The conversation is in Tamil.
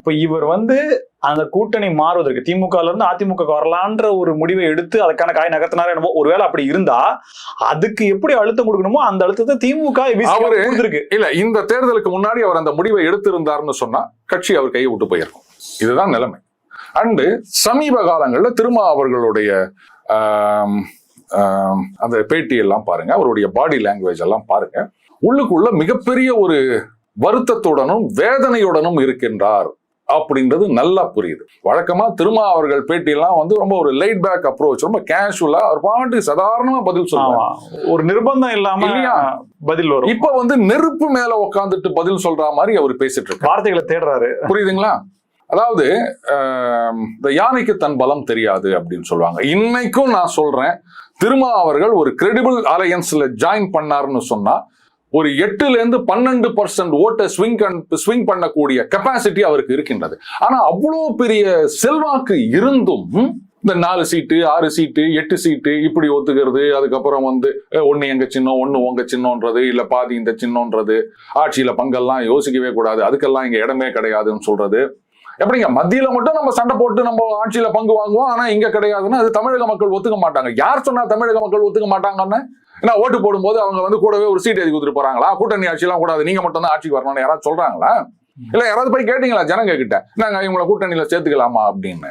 இப்ப இவர் அந்த கூட்டணி மாறுவதற்கு திமுக இருந்து அதிமுக வரலான்ற ஒரு முடிவை எடுத்து அதுக்கான காய் நகர்த்தினாரோ என்னமோ, ஒருவேளை அப்படி இருந்தா அதுக்கு எப்படி அழுத்தம் கொடுக்கணுமோ அந்த அழுத்தத்தை திமுக கொடுத்திருக்கு. இல்ல, இந்த தேர்தலுக்கு முன்னாடி அவர் அந்த முடிவை எடுத்திருந்தாருன்னு சொன்னா கட்சி அவர் கையை விட்டு போயிருக்கும். இதுதான் நிலைமை. அண்டு சமீப காலங்களில் திருமா அவர்களுடைய அந்த பேட்டி எல்லாம் பாருங்க, அவருடைய பாடி லாங்குவேஜ் எல்லாம் பாருங்க, உள்ளுக்குள்ள மிகப்பெரிய ஒரு வருத்தத்துடனும் வேதனையுடனும் இருக்கின்றார் அப்படின்றது நல்லா புரியுது. வழக்கமா திருமா அவர்கள் பேட்டியெல்லாம் ரொம்ப ஒரு லைட் பேக் அப்ரோச், ரொம்ப கேஷுவலா அவர் பாட்டு சாதாரணமா பதில் சொல்லுவாங்க, ஒரு நிர்பந்தம் இல்லாம பதில் வரும். இப்ப நெருப்பு மேல உட்காந்துட்டு பதில் சொல்ற மாதிரி அவர் பேசிட்டு இருக்காரு, வார்த்தைகளை தேடுறாரு. புரியுதுங்களா? அதாவது இந்த யானைக்கு தன் பலம் தெரியாது அப்படின்னு சொல்லுவாங்க. இன்னைக்கும் நான் சொல்றேன், திருமா அவர்கள் ஒரு கிரெடிபிள் அலையன்ஸ்ல ஜாயின் பண்ணாருன்னு சொன்னா ஒரு 8% ஓட்டை ஸ்விங் பண்ணக்கூடிய கெப்பாசிட்டி அவருக்கு இருக்கின்றது. ஆனா அவ்வளோ பெரிய செல்வாக்கு இருந்தும் இந்த 4 சீட்டு 6 சீட்டு 8 சீட்டு இப்படி ஒத்துக்கிறது, அதுக்கப்புறம் ஒன்னு எங்க சின்னம் ஒன்னு உங்க சின்னம்ன்றது, இல்ல பாதி இந்த சின்னம்ன்றது, ஆட்சியில பங்கெல்லாம் யோசிக்கவே கூடாது, அதுக்கெல்லாம் இங்க இடமே கிடையாதுன்னு சொல்றது. எப்படிங்க மத்தியில மட்டும் நம்ம சண்டை போட்டு நம்ம ஆட்சியில பங்கு வாங்குவோம், ஆனா இங்க கிடையாதுன்னா அது தமிழக மக்கள் ஒத்துக்க மாட்டாங்க. யார் சொன்னா தமிழக மக்கள் ஒத்துக்க மாட்டாங்கன்னு? ஏன்னா ஓட்டு போடும்போது அவங்க கூடவே ஒரு சீட் எழுதி கொடுத்துட்டு போறாங்களா? கூட்டணி ஆட்சியெல்லாம் கூடாது, நீங்க மட்டும் தான் ஆட்சிக்கு வரணும்னு யாராவது சொல்றாங்களா? இல்ல யாராவது போய் கேட்டீங்களா ஜனங்க கிட்ட, நாங்க இவங்களை கூட்டணியில சேர்த்துக்கலாமா அப்படின்னு?